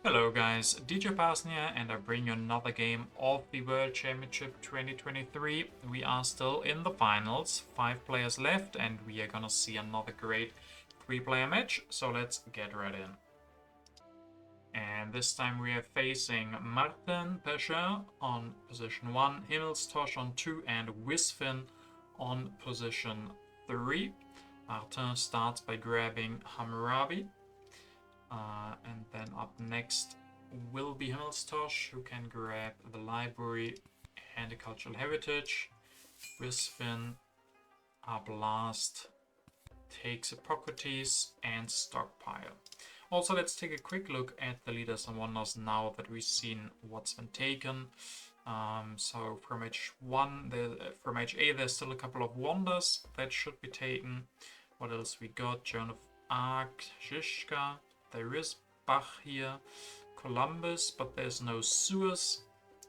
Hello guys, DJParson here, and I bring you another game of the World Championship 2023. We are still in the finals, 5 players left, and we are gonna see another great 3-player match, so let's get right in. And this time we are facing Martin Pescher on position 1, Himmelstosh on 2, and Wisfin on position 3. Martin starts by grabbing Hammurabi. And then up next will be Himmelstosh, who can grab the library and the cultural heritage. Wisfin up last takes Hippocrates and stockpile. Also, let's take a quick look at the leaders and wonders now that we've seen what's been taken. So from H1, from HA, there's still a couple of wonders that should be taken. What else we got? Joan of Arc, Zizka. There is Bach here, Columbus, but there's no Suez.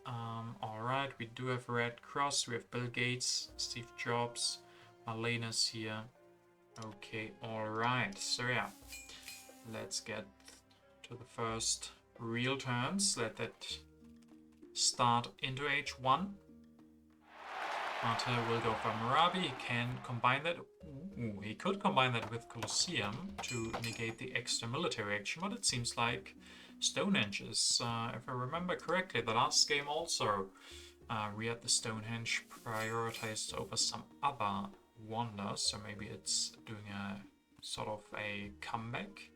Alright, we do have Red Cross, we have Bill Gates, Steve Jobs, Marlena's here. Okay, alright, so yeah, let's get to the first real turns. Let that start into H1. Martin will go for Hammurabi. He can combine that. Ooh, he could combine that with Colosseum to negate the extra military action, but it seems like Stonehenge is, if I remember correctly, the last game also we had the Stonehenge prioritized over some other wonders, so maybe it's doing a sort of a comeback.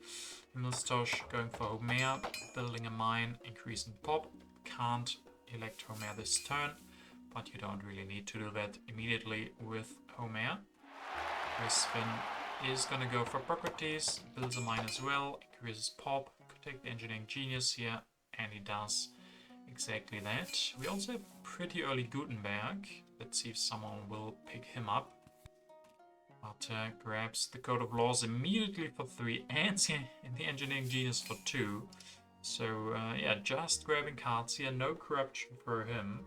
Himmelstosh going for Homer, building a mine, increasing pop. Can't elect Homer this turn, but you don't really need to do that immediately with Homer. Wisfin is gonna go for Hippocrates, builds a mine as well, increases pop, could take the engineering genius here, and he does exactly that. We also have pretty early Gutenberg. Let's see if someone will pick him up. But grabs the Code of Laws immediately for 3 and the engineering genius for 2. So yeah, just grabbing cards here, no corruption for him.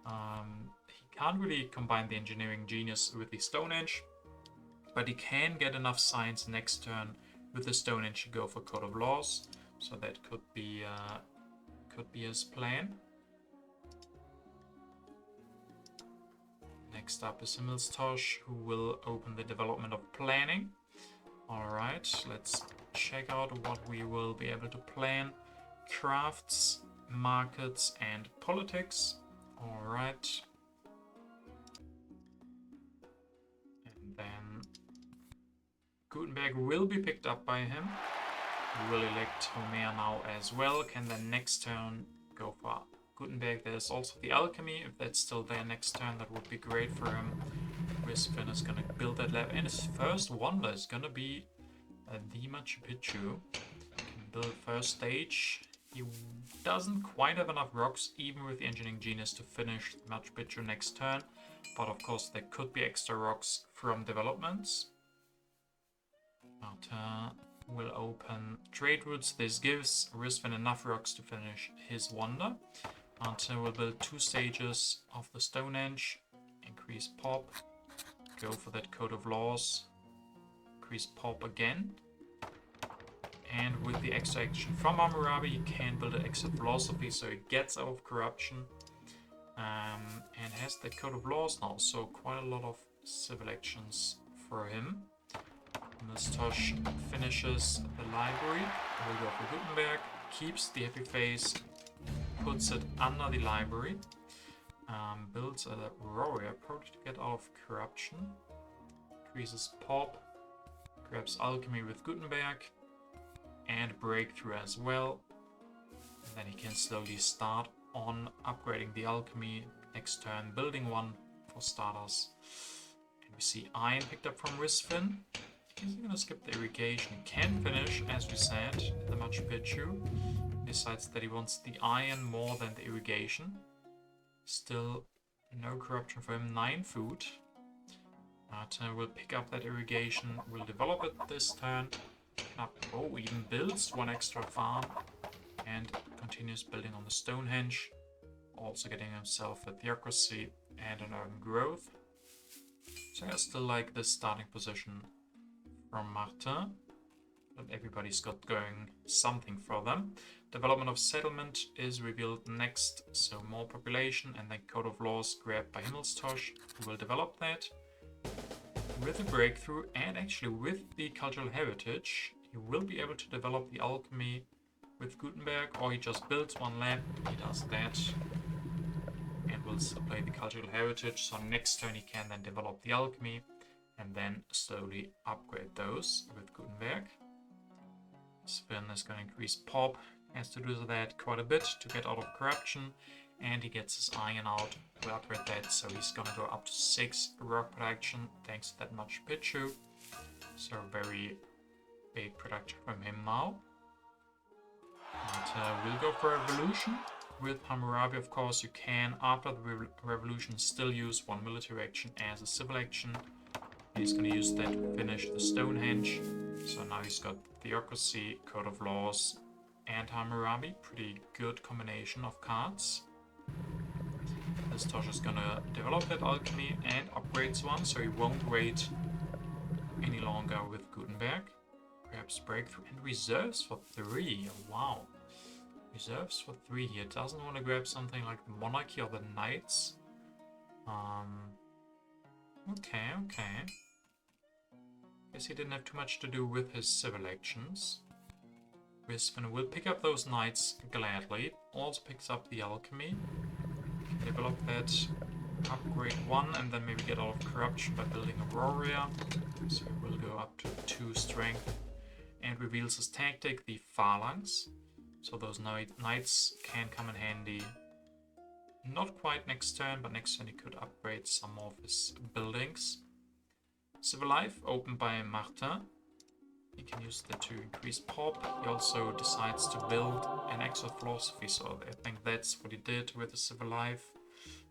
He can't really combine the engineering genius with the Stonehenge, but he can get enough science next turn with the Stonehenge to go for Code of Laws. So that could be his plan. Next up is Himmelstosh, who will open the development of planning. Alright, let's check out what we will be able to plan. Crafts, markets, and politics. Alright. And then Gutenberg will be picked up by him. We will elect Homer now as well. Can then next turn go for Gutenberg. There's also the alchemy. If that's still there next turn, that would be great for him. Wisfin is gonna build that lab. And his first wonder is gonna be the Machu Picchu. Can build first stage. He doesn't quite have enough rocks, even with the engineering genius, to finish Machu Picchu next turn. But of course, there could be extra rocks from developments. Martin will open trade routes. This gives Wisfin enough rocks to finish his wonder. Martin will build 2 stages of the Stonehenge, increase pop, go for that Code of Laws, increase pop again. And with the extra action from Hammurabi, he can build an extra philosophy, so he gets out of corruption. And has the Code of Laws now, so quite a lot of civil actions for him. Himmelstosh finishes the library, will go for Gutenberg, keeps the heavy phase, puts it under the library, builds a warrior, probably to get out of corruption, increases pop, grabs alchemy with Gutenberg, and breakthrough as well. And then he can slowly start on upgrading the alchemy next turn, building 1 for starters. And we see iron picked up from Wisfin. He's gonna skip the irrigation. He can finish, as we said, the Machu Picchu. Decides that he wants the iron more than the irrigation. Still no corruption for him, 9 food. Martin will pick up that irrigation, will develop it this turn. Oh, even builds 1 extra farm and continues building on the Stonehenge, also getting himself a theocracy and an urban growth. So I still like this starting position from Martin, but everybody's got going something for them. Development of settlement is revealed next, so more population, and then code of laws grabbed by Himmelstosh, who will develop that. With a breakthrough and actually with the cultural heritage, he will be able to develop the alchemy with Gutenberg, or he just builds one lab, he does that, and will supply the cultural heritage, so next turn he can then develop the alchemy, and then slowly upgrade those with Gutenberg. Sven is going to increase pop, has to do that quite a bit to get out of corruption, and he gets his iron out to upgrade that, so he's going to go up to 6 rock production thanks to that much Pichu. So very big production from him now. And we'll go for Revolution. With Hammurabi, of course, you can, after the Revolution, still use one military action as a civil action. He's going to use that to finish the Stonehenge. So now he's got Theocracy, Code of Laws, and Hammurabi. Pretty good combination of cards. This Tosh is going to develop that alchemy and upgrades one, so he won't wait any longer with Gutenberg. Perhaps breakthrough and reserves for 3. Wow. Reserves for 3 here. Doesn't want to grab something like the Monarchy or the Knights. Okay. Guess he didn't have too much to do with his civil actions. Wispen will pick up those Knights gladly. Also picks up the alchemy. Can develop that. Upgrade 1 and then maybe get out of corruption by building a warrior. So he will go up to 2 strength. And reveals his tactic, the Phalanx. So those knights can come in handy. Not quite next turn, but next turn he could upgrade some of his buildings. Civil Life, opened by Martin. He can use that to increase pop. He also decides to build an extra philosophy, so I think that's what he did with the Civil Life.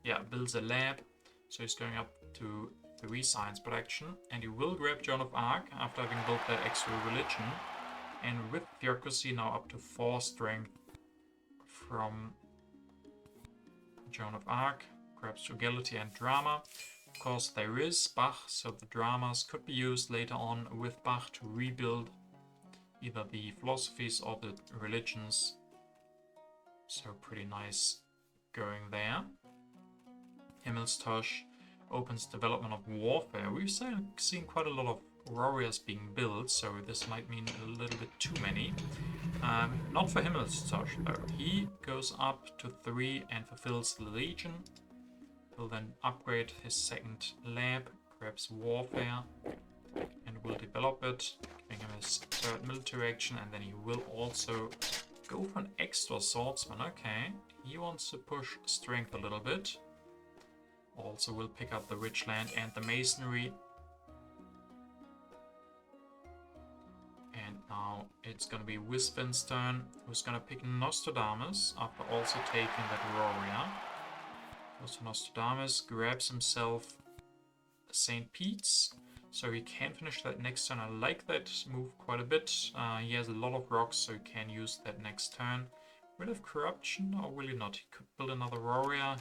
Yeah, builds a lab, so he's going up to 3 science production, and he will grab Joan of Arc after having built that extra religion. And with Theocracy now up to 4 strength from Joan of Arc, grabs Frugality and Drama. Of course there is Bach, so the dramas could be used later on with Bach to rebuild either the philosophies or the religions. So pretty nice going there. Himmelstosh opens development of warfare. We've seen quite a lot of warriors being built, so this might mean a little bit too many. Not for Himmelstosh though. He goes up to 3 and fulfills the Legion. Will then upgrade his second lab, grabs warfare, and will develop it, giving him his 3rd military action, and then he will also go for an extra swordsman. Okay, he wants to push strength a little bit. Also will pick up the rich land and the masonry. And now it's gonna be Wispen's turn, who's gonna pick Nostradamus after also taking that warrior. Also Nostradamus grabs himself St. Pete's, so he can finish that next turn. I like that move quite a bit. He has a lot of rocks, so he can use that next turn. Will he have corruption or will he not? He could build another warrior.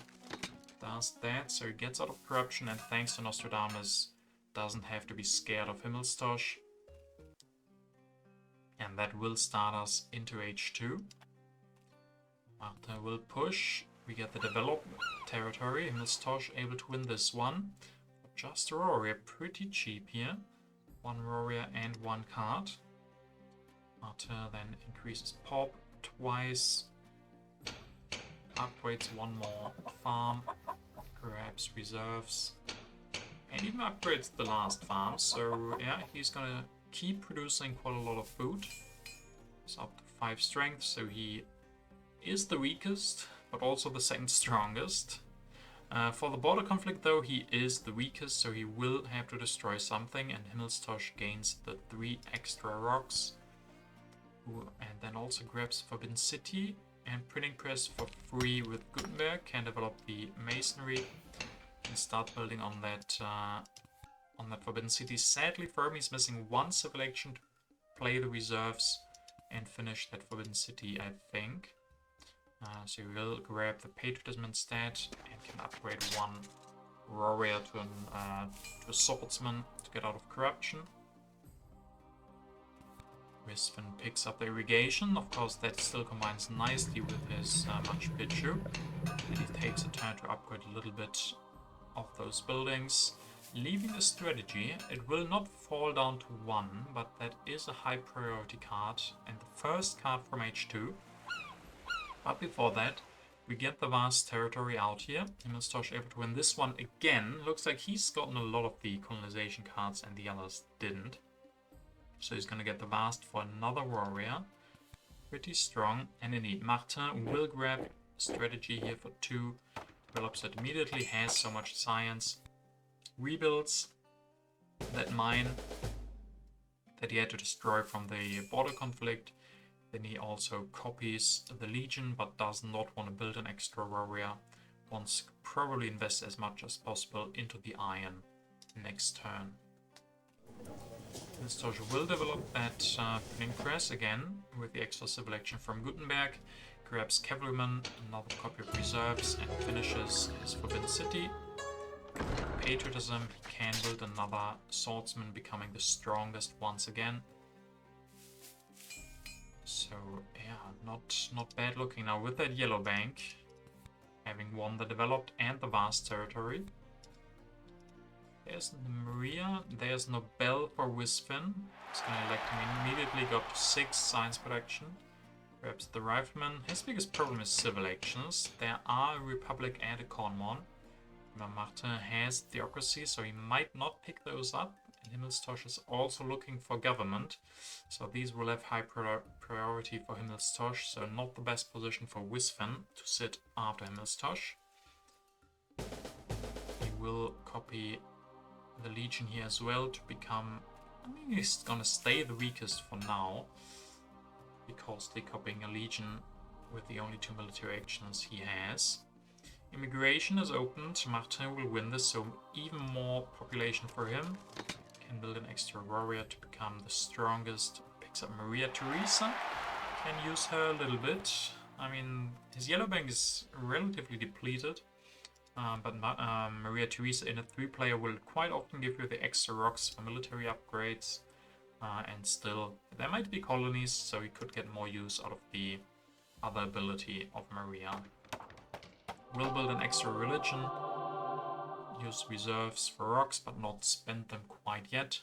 Does that, so he gets out of corruption, and thanks to Nostradamus doesn't have to be scared of Himmelstosh. And that will start us into H2. Marta will push. We get the developed territory. Himmelstosh able to win this one. Just a warrior, pretty cheap here. 1 warrior and 1 card. Marta then increases pop twice. Upgrades 1 more farm. Grabs reserves. And even upgrades the last farm. So yeah, he's gonna keep producing quite a lot of food. He's up to 5 strength, so he is the weakest, but also the 2nd strongest. For the border conflict though, he is the weakest, so he will have to destroy something, and Himmelstosh gains the 3 extra rocks. And then also grabs Forbidden City and Printing Press for free with Gutenberg. Can develop the masonry and start building on that Forbidden City. Sadly for him, he's missing 1 civil action to play the reserves and finish that Forbidden City, I think. So he will grab the Patriotism instead and can upgrade 1 warrior to a swordsman to get out of corruption. Wispen picks up the irrigation. Of course, that still combines nicely with his Machu Picchu. And he takes a turn to upgrade a little bit of those buildings. Leaving the strategy, it will not fall down to 1, but that is a high priority card and the first card from H2. But before that, we get the vast territory out here. Himmelstosh able to win this one again. Looks like he's gotten a lot of the colonization cards and the others didn't. So he's going to get the vast for another warrior. Pretty strong. And indeed, Martin will grab strategy here for 2. Develops it immediately, has so much science. Rebuilds that mine that he had to destroy from the border conflict. Then he also copies the Legion, but does not want to build an extra warrior. Wants to probably invest as much as possible into the iron next turn. Himmelstosh will develop that printing press again with the extra civil action from Gutenberg. Grabs Cavalryman, another copy of reserves, and finishes his Forbidden City. Patriotism, he can build another swordsman, becoming the strongest once again. So yeah, not bad looking. Now with that yellow bank, having won the developed and the vast territory. There's Maria, there's Nobel for Wispen. He's gonna elect him immediately, go up to 6 science production. Grabs the rifleman. His biggest problem is civil actions. There are a Republic and a Conmon. Martin has theocracy, so he might not pick those up. And Himmelstosh is also looking for government, so these will have high priority for Himmelstosh, so not the best position for Wispen to sit after Himmelstosh. He will copy the Legion here as well to become... I mean, he's gonna stay the weakest for now, because they're copying a Legion with the only 2 military actions he has. Immigration is opened. Martin will win this, so even more population for him. Can build an extra warrior to become the strongest. Picks up Maria Theresa. Can use her a little bit. I mean, his yellow bank is relatively depleted. But Maria Theresa in a 3-player will quite often give you the extra rocks for military upgrades. And still, there might be colonies, so he could get more use out of the other ability of Maria. Will build an extra religion. Use reserves for rocks, but not spend them quite yet.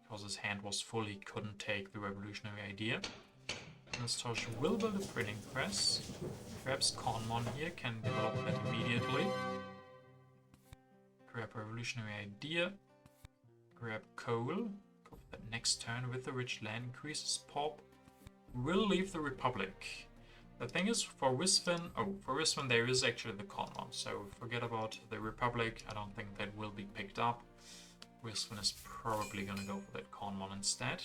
Because his hand was full, he couldn't take the revolutionary idea. Himmelstosh will build a printing press. Perhaps Conmon here can develop that immediately. Grab a revolutionary idea. Grab coal. Go for that next turn with the rich land. Increases pop. Will leave the Republic. The thing is, for Wispen, there is actually the Conmon, so forget about the Republic. I don't think that will be picked up. Wispen is probably gonna go for that Conmon instead.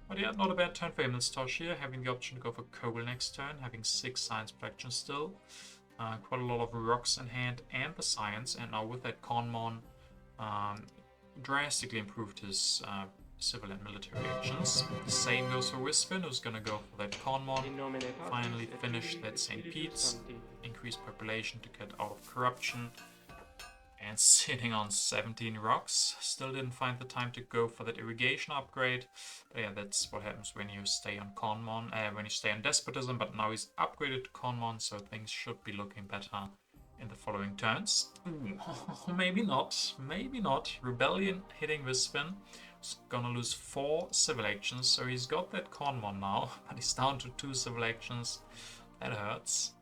But yeah, not a bad turn for Himmelstosh here, having the option to go for coal next turn, having 6 science production still. Quite a lot of rocks in hand and the science, and now with that Conmon, drastically improved his civil and military actions. The same goes for Wispen, who's gonna go for that Conmon. Finally finish that St. Pete's. Increase population to get out of corruption. And sitting on 17 rocks. Still didn't find the time to go for that irrigation upgrade. But yeah, that's what happens when you stay on Conmon, when you stay on despotism, but now he's upgraded to Conmon, so things should be looking better in the following turns. Maybe not. Maybe not. Rebellion hitting Wispen. He's gonna lose 4 civil actions, so he's got that Conmon now, but he's down to 2 civil actions. That hurts.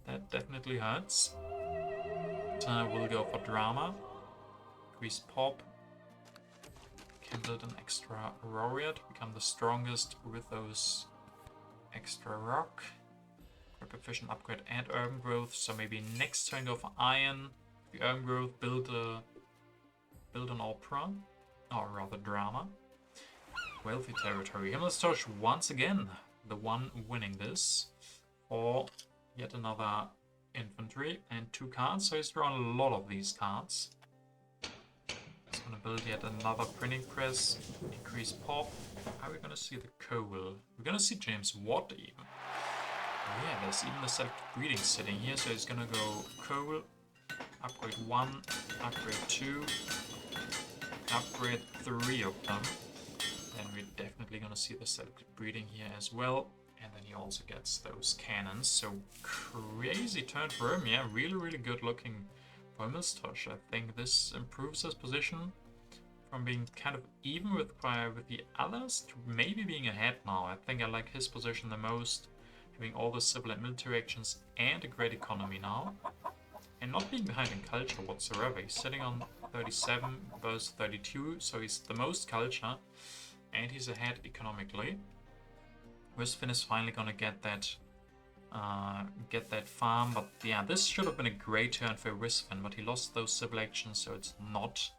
That definitely hurts. We'll go for drama. Increase pop. Can build an extra warrior to become the strongest with those extra rock. Grab efficient upgrade and urban growth, so maybe next turn go for iron. The urban growth, build an opera. Or rather drama. Wealthy territory. Himmelstosh once again, the one winning this. For yet another infantry and 2 cards. So he's drawn a lot of these cards. He's gonna build yet another printing press. Increase pop. How are we gonna see the coal? We're gonna see James Watt even. Oh yeah, there's even the select breeding sitting here. So he's gonna go coal. Upgrade 1. Upgrade 2. upgrade 3 of them, then we're definitely gonna see the selective breeding here as well. And then he also gets those cannons. So crazy turn for him. Yeah, really good looking for Milstosh. I think this improves his position from being kind of even with the others to maybe being ahead now. I think I like his position the most, having all the civil and military actions and a great economy now. And not being behind in culture whatsoever. He's sitting on 37 versus 32, so he's the most culture. And he's ahead economically. Wisfin is finally gonna get that farm, but yeah, this should have been a great turn for Wisfin, but he lost those civil actions, so it's not.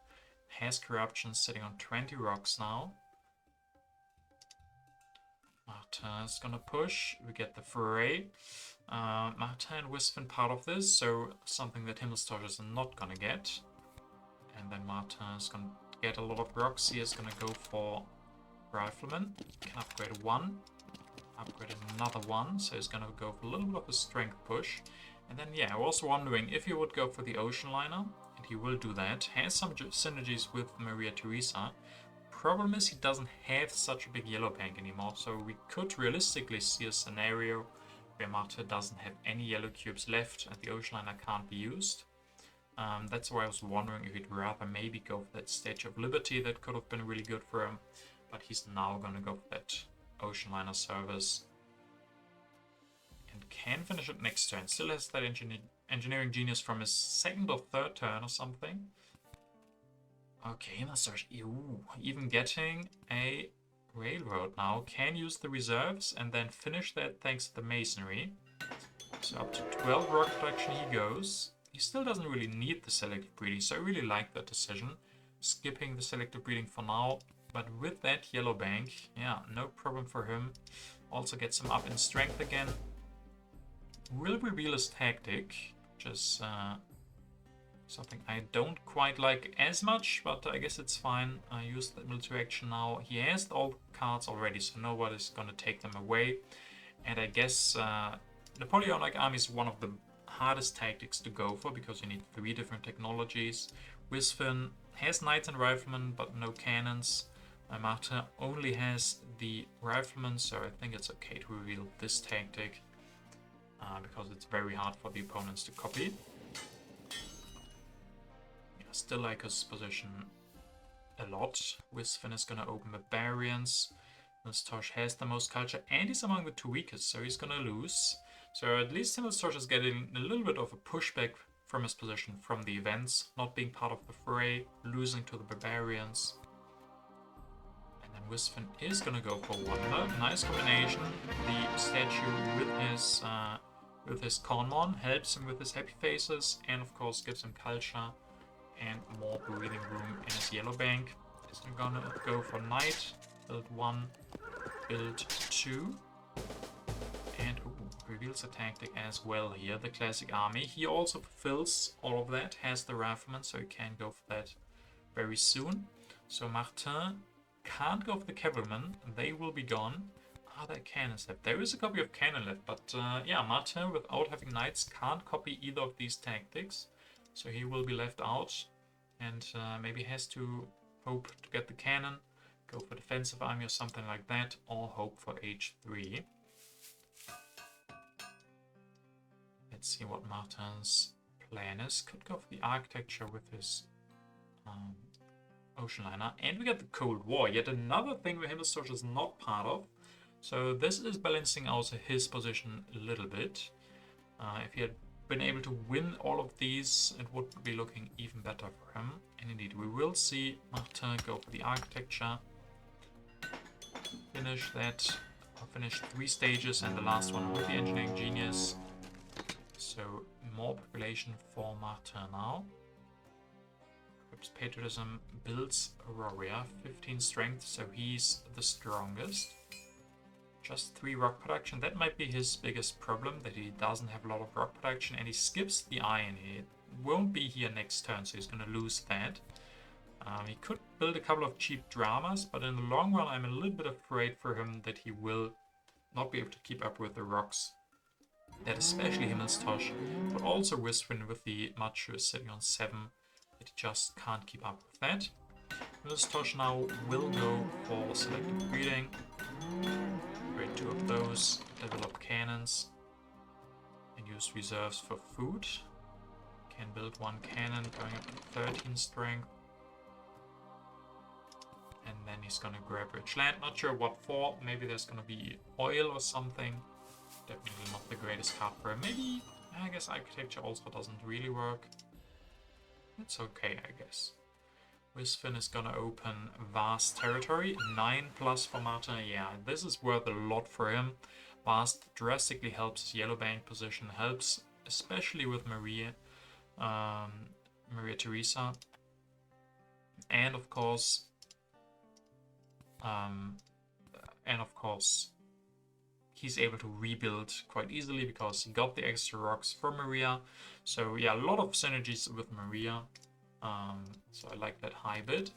Has corruption, sitting on 20 rocks now. Martin is gonna push. We get the foray. Martin and Wisfin part of this, so something that Himmelstosh is not gonna get. And then Martin is gonna get a lot of rocks. He is gonna go for Rifleman. Can upgrade 1. Upgrade another 1, so he's gonna go for a little bit of a strength push. And then yeah, I was wondering if he would go for the Ocean Liner. He will do that. Has some synergies with Maria Theresa. Problem is he doesn't have such a big yellow bank anymore, so we could realistically see a scenario where Marta doesn't have any yellow cubes left and the Ocean Liner can't be used. That's why I was wondering if he'd rather maybe go for that Statue of Liberty. That could have been really good for him, but he's now gonna go for that Ocean Liner service. And can finish it next turn. Still has that engineering genius from his second or third turn or something. Okay, let's start. Even getting a railroad now. Can use the reserves and then finish that thanks to the masonry. So up to 12 rock production he goes. He still doesn't really need the selective breeding, so I really like that decision. Skipping the selective breeding for now. But with that yellow bank, yeah, no problem for him. Also gets him up in strength again. Will reveal his tactic, which is something I don't quite like as much, but I guess it's fine. I use the military action now. He has all the cards already, so nobody's gonna take them away. And I guess Napoleonic Army is one of the hardest tactics to go for, because you need 3 different technologies. Wisfin has knights and riflemen, but no cannons. Marta only has the riflemen, so I think it's okay to reveal this tactic. Because it's very hard for the opponents to copy. Yeah, still like his position a lot. Wisfin is gonna open Barbarians. Milstosh has the most culture and he's among the 2 weakest, so he's gonna lose. So at least Milstosh is getting a little bit of a pushback from his position from the events, not being part of the fray, losing to the Barbarians. And then Wisfin is gonna go for Wonder. Nice combination. The statue with his Conmon helps him with his happy faces, and of course gives him culture and more breathing room in his yellow bank. He's gonna go for Knight, build 1, build 2, and reveals a tactic as well here, the classic army. He also fulfills all of that, has the rifleman, so he can go for that very soon. So Martin can't go for the cavalrymen, they will be gone. Are there cannons left? There is a copy of cannon left, but yeah, Martin, without having knights, can't copy either of these tactics. So he will be left out, and maybe has to hope to get the cannon, go for defensive army or something like that, or hope for H3. Let's see what Martin's plan is. Could go for the architecture with his Ocean Liner. And we get the Cold War, yet another thing where Himmelstosh is not part of. So this is balancing out his position a little bit. If he had been able to win all of these, it would be looking even better for him. And indeed, we will see Martin go for the architecture. Finish that. Finish 3 stages and the last one with the engineering genius. So more population for Martin now. Equips patriotism, builds Aurora, 15 strength, so he's the strongest. Just 3 rock production. That might be his biggest problem, that he doesn't have a lot of rock production and he skips the iron here. It won't be here next turn, so he's going to lose that. He could build a couple of cheap dramas, but in the long run I'm a little bit afraid for him that he will not be able to keep up with the rocks. That especially Himmelstosh, but also Wisfin with the Machu sitting on 7, that he just can't keep up with that. Tosh now will go for selective breeding. Create 2 of those, develop cannons, and use reserves for food. Can build 1 cannon, going up to 13 strength. And then he's gonna grab rich land. Not sure what for. Maybe there's gonna be oil or something. Definitely not the greatest card for him. Maybe, I guess architecture also doesn't really work. It's okay, I guess. Wisfin is gonna open vast territory. 9+ for Martin. Yeah, this is worth a lot for him. Vast drastically helps his yellow bank position. Helps especially with Maria Theresa. And of course, he's able to rebuild quite easily because he got the extra rocks from Maria. So yeah, a lot of synergies with Maria. So I like that high bid.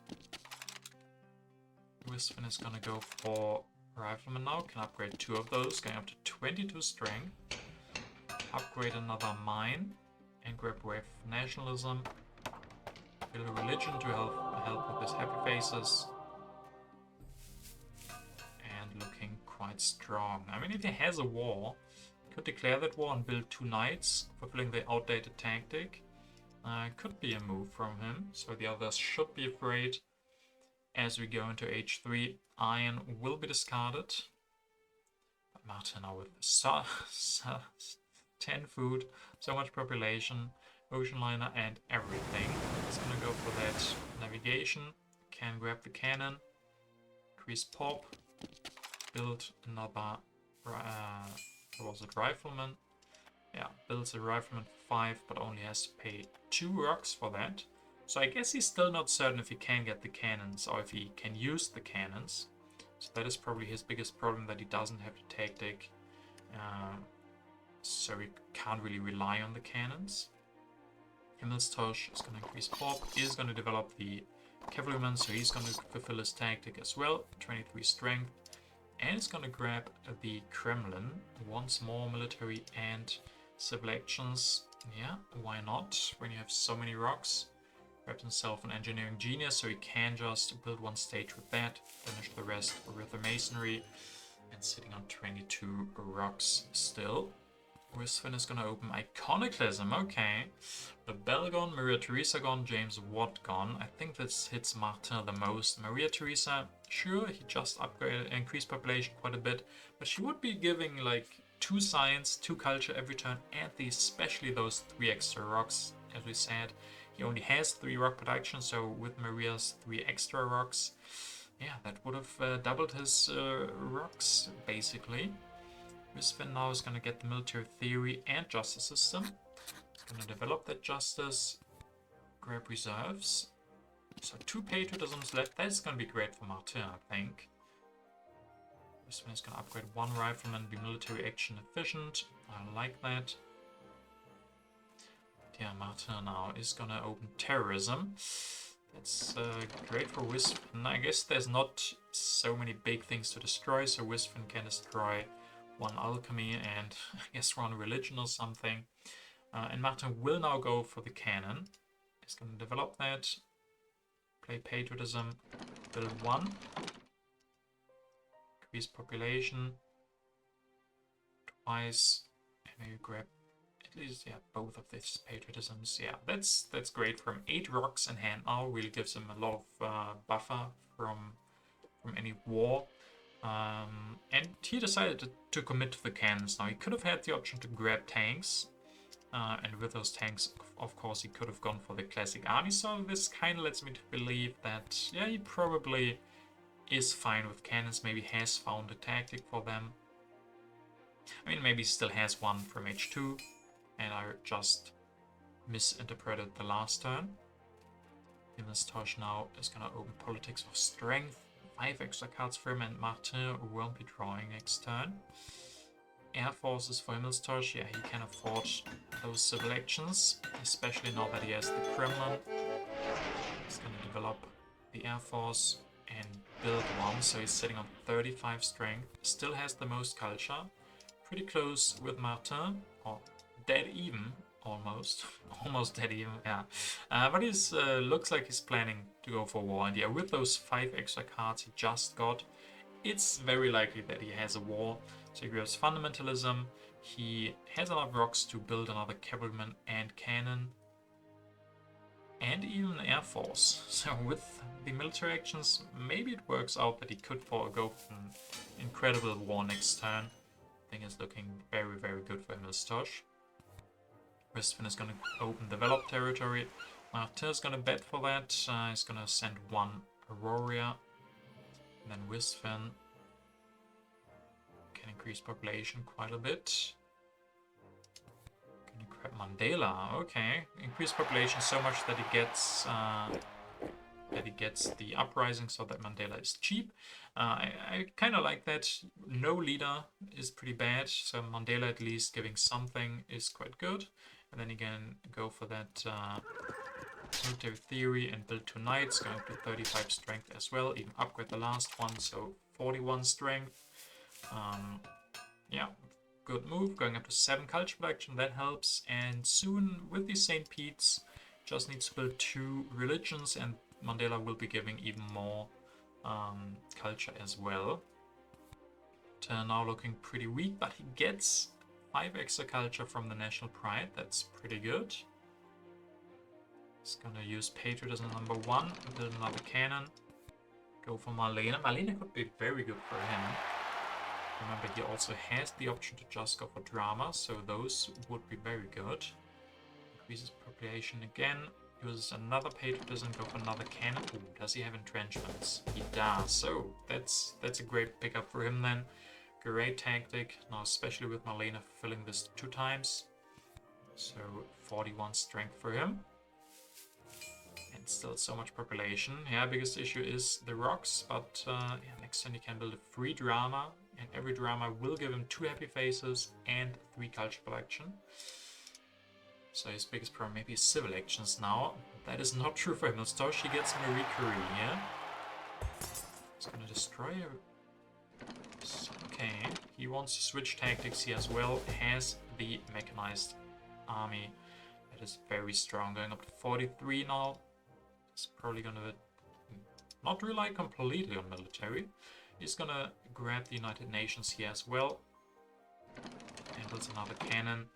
Wisfin is gonna go for Rifleman now. Can upgrade 2 of those, going up to 22 strength. Upgrade another mine and grab Wave of Nationalism. Build a religion to help with his happy faces. And looking quite strong. I mean, if he has a war, he could declare that war and build 2 knights, fulfilling the outdated tactic. Could be a move from him, so the others should be afraid. As we go into H3, iron will be discarded. But Martin now with 10 food, so much population, ocean liner and everything. He's gonna go for that navigation. Can grab the cannon, increase pop, build another, what was it, rifleman? Yeah, builds a rifleman for 5, but only has to pay 2 rocks for that. So I guess he's still not certain if he can get the cannons or if he can use the cannons. So that is probably his biggest problem, that he doesn't have the tactic. So he can't really rely on the cannons. Himmelstosh is going to increase pop, is going to develop the cavalryman, so he's going to fulfill his tactic as well. 23 strength. And it's going to grab the Kremlin. Once more military and civil actions. Yeah, why not? When you have so many rocks. Grabs himself an engineering genius, so he can just build 1 stage with that. Finish the rest with the masonry. And sitting on 22 rocks still. Wisfin is going to open Iconoclasm. Okay. The Bell gone, Maria Theresa gone, James Watt gone. I think this hits Martin the most. Maria Theresa, sure, he just upgraded, increased population quite a bit, but she would be giving like 2 science, 2 culture every turn, and especially those 3 extra rocks. As we said, he only has 3 rock production, so with Maria's 3 extra rocks, yeah, that would have doubled his rocks basically. Wisfin now is going to get the military theory and justice system. He's going to develop that justice, grab reserves. So 2 patriotisms left. That's going to be great for Martin, I think. Wisfin is going to upgrade 1 rifleman, be military action efficient. I like that. Yeah, Martin now is going to open terrorism. That's great for Wisfin. I guess there's not so many big things to destroy, so Wisfin can destroy 1 alchemy and I guess 1 religion or something. And Martin will now go for the cannon. He's going to develop that. Play patriotism. Build 1. Increase population. Twice. And maybe grab at least, yeah, both of these patriotisms. Yeah, that's great. From 8 rocks in hand now really gives him a lot of buffer from any war. And he decided to commit to the cannons. Now he could have had the option to grab tanks, and with those tanks, of course, he could have gone for the classic army. So this kind of lets me to believe that, yeah, he probably is fine with cannons. Maybe has found a tactic for them. I mean, maybe he still has 1 from H2, and I just misinterpreted the last turn. Himmelstosh now is going to open politics of strength. 5 extra cards for him, and Martin won't be drawing next turn. Air forces for Himmelstosh, yeah, he can afford those civil actions, especially now that he has the Kremlin. He's going to develop the Air Force and build 1, so he's sitting on 35 strength. Still has the most culture. Pretty close with Martin, or dead even almost. Almost dead even, yeah. But he's looks like he's planning to go for war. And yeah, with those 5 extra cards he just got, it's very likely that he has a war. So he grabs fundamentalism. He has enough rocks to build another cavalryman and cannon. And even Air Force. So with the military actions, maybe it works out that he could forego an incredible war next turn. I think it's looking very, very good for Himmelstosh. Ristven is going to open developed territory. Martin is going to bet for that. He's going to send 1 Aurora. And then Ristven can increase population quite a bit. Can you grab Mandela? Okay, increase population so much that he gets the uprising, so that Mandela is cheap. I kind of like that. No leader is pretty bad, so Mandela at least giving something is quite good. And then you can go for that military theory and build 2 knights, going to 35 strength as well. Even upgrade the last one, so 41 strength. Yeah, good move. Going up to 7 culture production, that helps. And soon with the St. Pete's, just needs to build 2 religions, and Mandela will be giving even more culture as well. Now looking pretty weak, but he gets 5 extra culture from the National Pride. That's pretty good. He's gonna use Patriotism number 1, build another cannon. Go for Marlene. Marlene could be very good for him. Remember, he also has the option to just go for drama, so those would be very good. Increases population again. Uses another patriotism, go for another cannon. Ooh, does he have entrenchments? He does. So that's a great pickup for him then. Great tactic. Now especially with Marlene fulfilling this 2 times. So 41 strength for him. And still so much population. Yeah, biggest issue is the rocks, but yeah, next turn he can build a free drama. And every drama will give him 2 happy faces and 3 culture collection. So his biggest problem maybe is civil actions now. That is not true for Himmelstosh. He gets Marie Curie here. He's gonna destroy okay. He wants to switch tactics here as well. Has the mechanized army. That is very strong. Going up to 43 now. It's probably gonna not rely completely on military. He's gonna grab the United Nations here as well. And builds another cannon.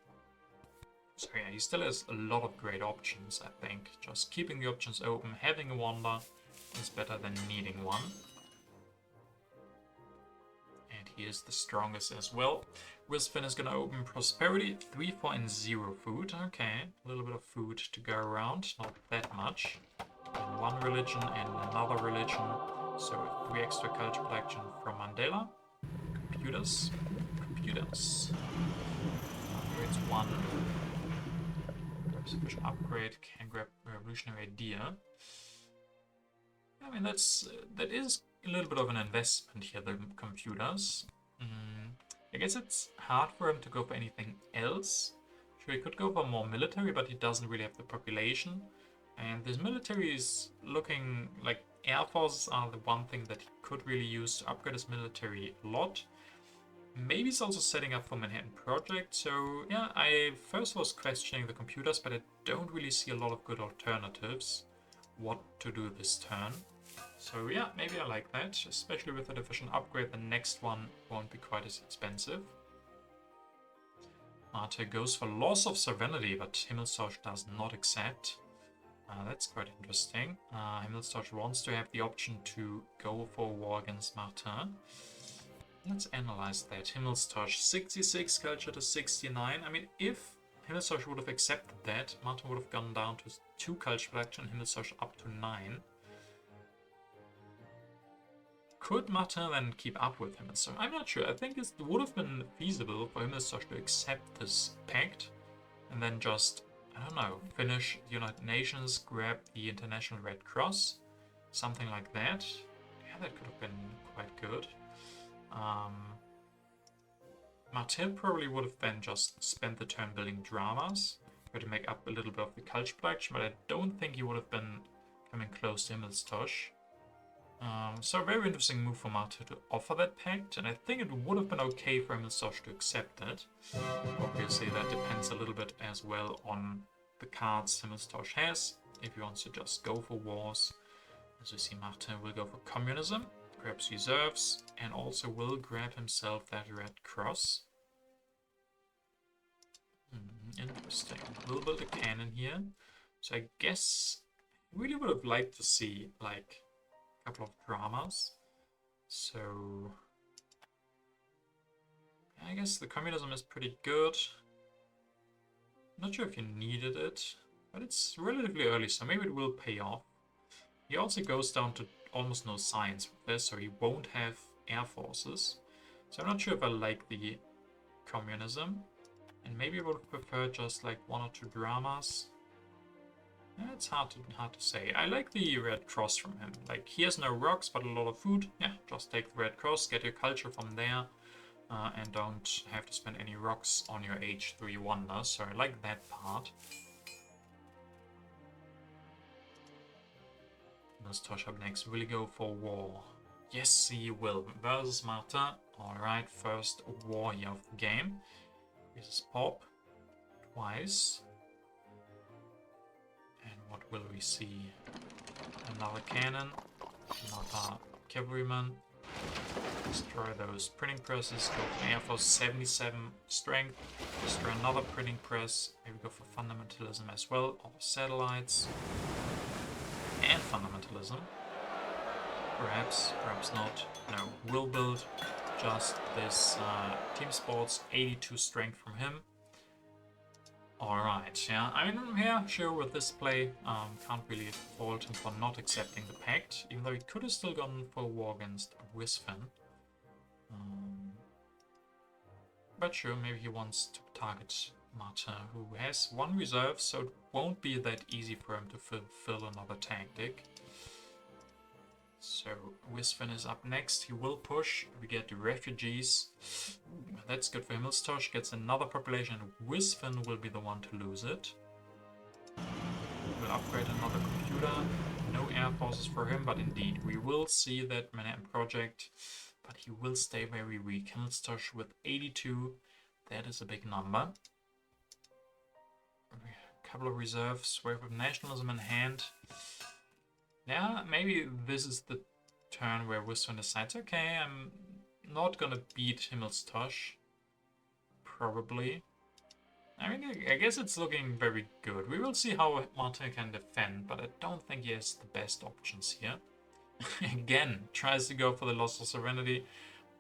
So yeah, he still has a lot of great options, I think. Just keeping the options open, having a wonder is better than needing one. And he is the strongest as well. Wisfin is gonna open Prosperity, 3, 4, and 0 food. Okay, a little bit of food to go around, not that much. And 1 religion and another religion. So 3 extra culture production from Mandela. Computers. Upgrades 1. Sufficient upgrade, can grab revolutionary idea. I mean, that is a little bit of an investment here, the computers. I guess it's hard for him to go for anything else. Sure, he could go for more military, but he doesn't really have the population. And this military is looking like Air Forces are the one thing that he could really use to upgrade his military a lot. Maybe he's also setting up for Manhattan Project, so yeah, I first was questioning the computers, but I don't really see a lot of good alternatives what to do this turn. So yeah, maybe I like that, especially with the division upgrade, the next one won't be quite as expensive. Marte goes for loss of sovereignty, but Himmelstosh does not accept. That's quite interesting. Himmelstosh wants to have the option to go for war against Martin. Let's analyze that. Himmelstosh, 66 culture to 69. I mean, if Himmelstosh would have accepted that, Martin would have gone down to 2 culture production, Himmelstosh up to 9. Could Martin then keep up with Himmelstosh? I'm not sure. I think it would have been feasible for Himmelstosh to accept this pact and then just, I don't know, finish the United Nations, grab the International Red Cross, something like that. Yeah, that could have been quite good. Martin probably would have then just spent the turn building dramas, try to make up a little bit of the culture production, but I don't think he would have been coming close to Himmelstosh. So a very interesting move for Marta to offer that pact, and I think it would have been okay for Himmelstosh to accept it. Obviously that depends a little bit as well on the cards Himmelstosh has. If he wants to just go for wars, as we see, Martin will go for communism, grabs reserves, and also will grab himself that red cross. Interesting. We'll build a cannon here. So I guess I really would have liked to see like a couple of dramas. So I guess the communism is pretty good. Not sure if you needed it, but it's relatively early, so maybe it will pay off. He also goes down to almost no science with this, so he won't have air forces. So I'm not sure if I like the communism. And maybe I would prefer just like 1 or 2 dramas. Yeah, it's hard to say. I like the red cross from him. Like, he has no rocks, but a lot of food. Yeah, just take the red cross, get your culture from there. And don't have to spend any rocks on your H3 wonder. So I like that part. Himmelstosh up next. Will he go for war? Yes, he will. Versus Marta. Alright, first war here of the game. This is pop. Twice. And what will we see? Another cannon. Another cavalryman. Destroy those printing presses. Go for Air Force 77 strength. Destroy another printing press. Maybe go for fundamentalism as well. Or satellites. And fundamentalism. Perhaps, perhaps not. No, will build just this team sports, 82 strength from him. Alright, yeah, I mean, yeah, sure, with this play, can't really fault him for not accepting the pact, even though he could have still gone for a war against Wisfin. But sure, maybe he wants to target Martin, who has 1 reserve, so it won't be that easy for him to fulfill another tactic. So, Wisfin is up next. He will push. We get the refugees. Ooh, that's good for Himmelstosh. Gets another population. Wisfin will be the one to lose it. We'll upgrade another computer. No air forces for him, but indeed, we will see that Manhattan Project. But he will stay very weak. Himmelstosh with 82. That is a big number. A couple of reserves. Wave of nationalism in hand. Yeah, maybe this is the turn where Wisfin decides, okay, I'm not gonna beat Himmelstosh. Probably. I mean, I guess it's looking very good. We will see how Martin can defend, but I don't think he has the best options here. Again, tries to go for the loss of sovereignty,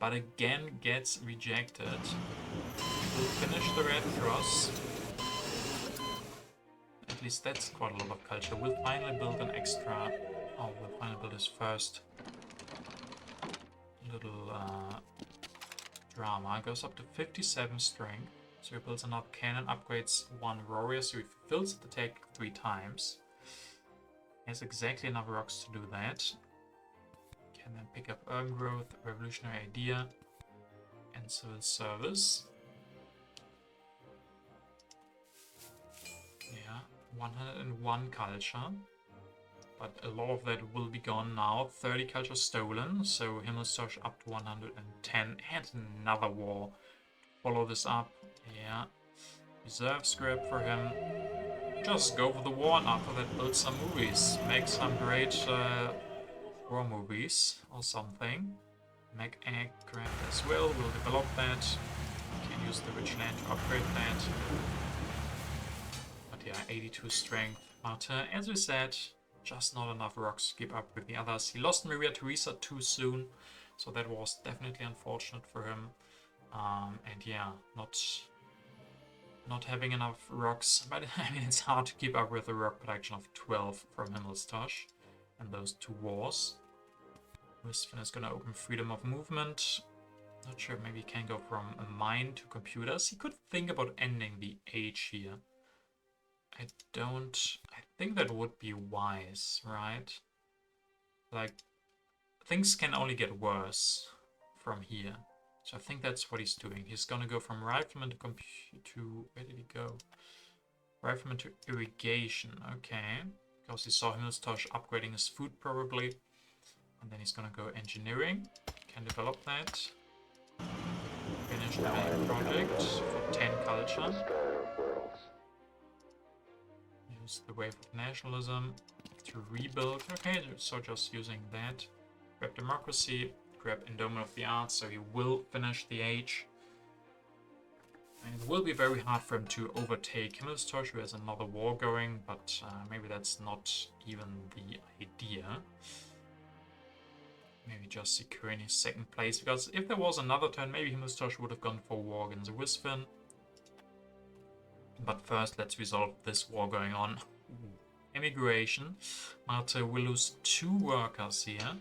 but again gets rejected. We'll finish the red cross. At least that's quite a lot of culture. We'll finally build an extra... Oh, we'll finally build his first little drama. Goes up to 57 strength. So he builds another cannon, upgrades 1 warrior, so he fulfills the tech 3 times. He has exactly enough rocks to do that. Can then pick up urban growth, revolutionary idea, and civil service. Yeah, 101 culture. But a lot of that will be gone now. 30 culture stolen, so Himmelstosh up to 110. And another war. Follow this up. Yeah. Reserve script for him. Just go for the war, and after that build some movies. Make some great war movies or something. Mech Egg grab as well. We'll develop that. Can use the rich land to upgrade that. But yeah, 82 strength. But as we said, just not enough rocks to keep up with the others. He lost Maria Theresa too soon, so that was definitely unfortunate for him. And yeah, not having enough rocks, but I mean it's hard to keep up with a rock production of 12 from Himmelstosh and those 2 wars. Wisfin is gonna open freedom of movement. Not sure, maybe he can go from a mine to computers. He could think about ending the age here. I think that would be wise, right? Like, things can only get worse from here. So I think that's what he's doing. He's gonna go from rifleman to where did he go? Rifleman to irrigation, okay. Because he saw Himmelstosh upgrading his food probably. And then he's gonna go engineering. Can develop that. Finish the main project for 10 culture. Use the wave of nationalism to rebuild. Okay, so just using that. Grab democracy, grab endowment of the arts, so he will finish the age. And it will be very hard for him to overtake Himmelstosh, who has another war going, but maybe that's not even the idea. Maybe just securing his second place, because if there was another turn, maybe Himmelstosh would have gone for war against Wisfin. But first, let's resolve this war going on. Emigration. Marte will lose 2 workers here.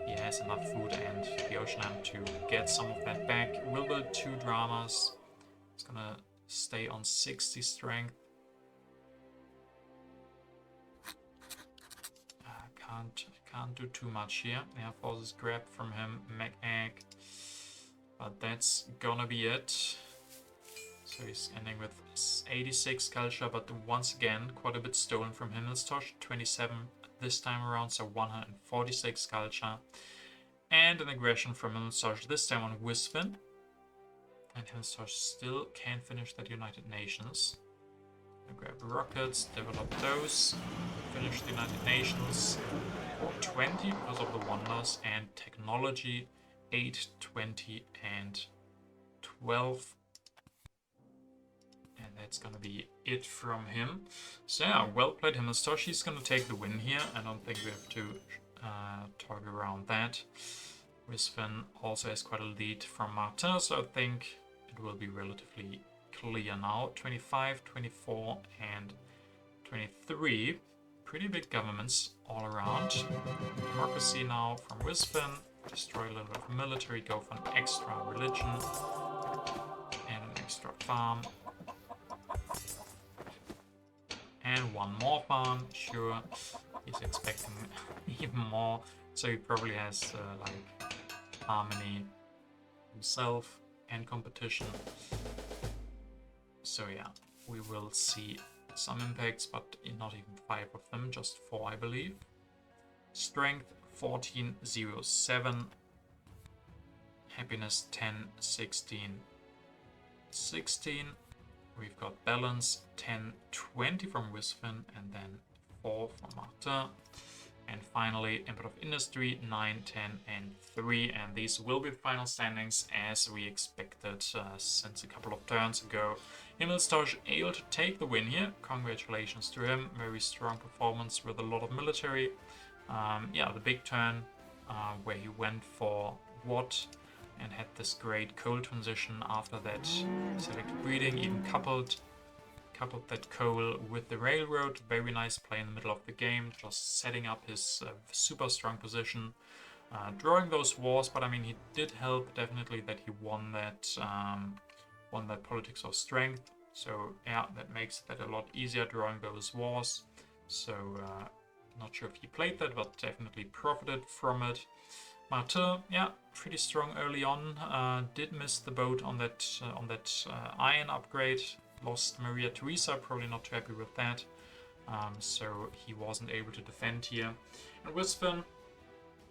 He has enough food and the ocean to get some of that back. Will build 2 dramas. It's gonna stay on 60 strength. Can't do too much here. Air forces grab from him, Mech Egg. But that's gonna be it. So he's ending with 86 culture, but once again, quite a bit stolen from Himmelstosh. 27 this time around, so 146 culture. And an aggression from Himmelstosh, this time on Wisfin. And Himmelstosh still can't finish that United Nations. Grab rockets, develop those, finish the United Nations. 20 because of the wonders, and technology 8, 20, and 12. And that's gonna be it from him. So yeah, well played Himmelstosh. He's gonna take the win here. I don't think we have to talk around that. Wisfin also has quite a lead from Martin, so I think it will be relatively clear now. 25, 24, and 23. Pretty big governments all around. Democracy now from Wisfin. Destroy a little bit of military, go for an extra religion and an extra farm. And 1 more farm, sure. He's expecting even more, so he probably has like harmony himself and competition. So yeah, we will see some impacts, but not even 5 of them, just 4 I believe. Strength 1407, happiness 10, 16, 16. We've got balance 10, 20 from Wisfin, and then 4 from Martin. And finally, input of industry 9, 10, and 3. And these will be the final standings as we expected since a couple of turns ago. Himmelstosh able to take the win here. Congratulations to him. Very strong performance with a lot of military. Yeah, the big turn where he went for what and had this great coal transition after that. Selected breeding, even coupled that coal with the railroad. Very nice play in the middle of the game, just setting up his super strong position, drawing those wars. But I mean, he did help definitely that he won that politics of strength. So yeah, that makes that a lot easier drawing those wars. So not sure if he played that, but definitely profited from it. Martin, yeah, pretty strong early on. Did miss the boat on that iron upgrade. Lost Maria Theresa, probably not too happy with that. So he wasn't able to defend here. And Wisfin,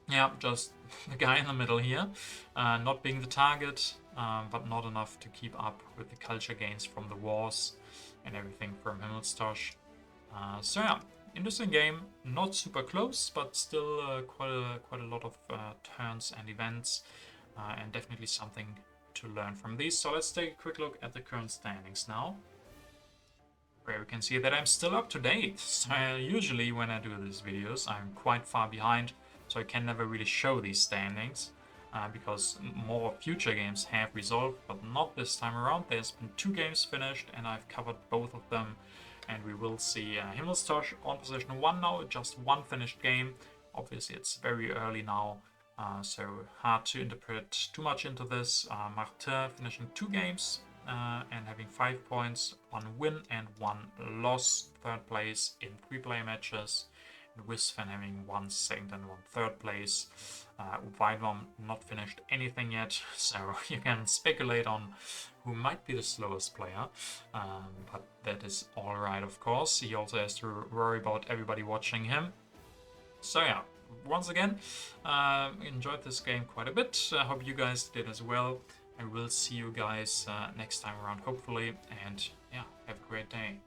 yeah, just the guy in the middle here. Not being the target, but not enough to keep up with the culture gains from the wars and everything from Himmelstosh. So yeah, interesting game. Not super close, but still quite a lot of turns and events, and definitely something to learn from these. So let's take a quick look at the current standings now, where we can see that I'm still up to date. So usually when I do these videos, I'm quite far behind, so I can never really show these standings because more future games have resolved, but not this time around. There's been 2 games finished and I've covered both of them, and we will see Himmelstosh on position 1 now, just 1 finished game. Obviously it's very early now, so hard to interpret too much into this. Martin finishing 2 games and having 5 points, 1 win and 1 loss, 3rd place in 3-player matches. And Wisfin having 1 second and 1 third place. Weidwam not finished anything yet, so you can speculate on who might be the slowest player, but that is alright of course. He also has to worry about everybody watching him. So yeah, once again, enjoyed this game quite a bit. I hope you guys did as well. I will see you guys next time around, hopefully. And yeah, have a great day.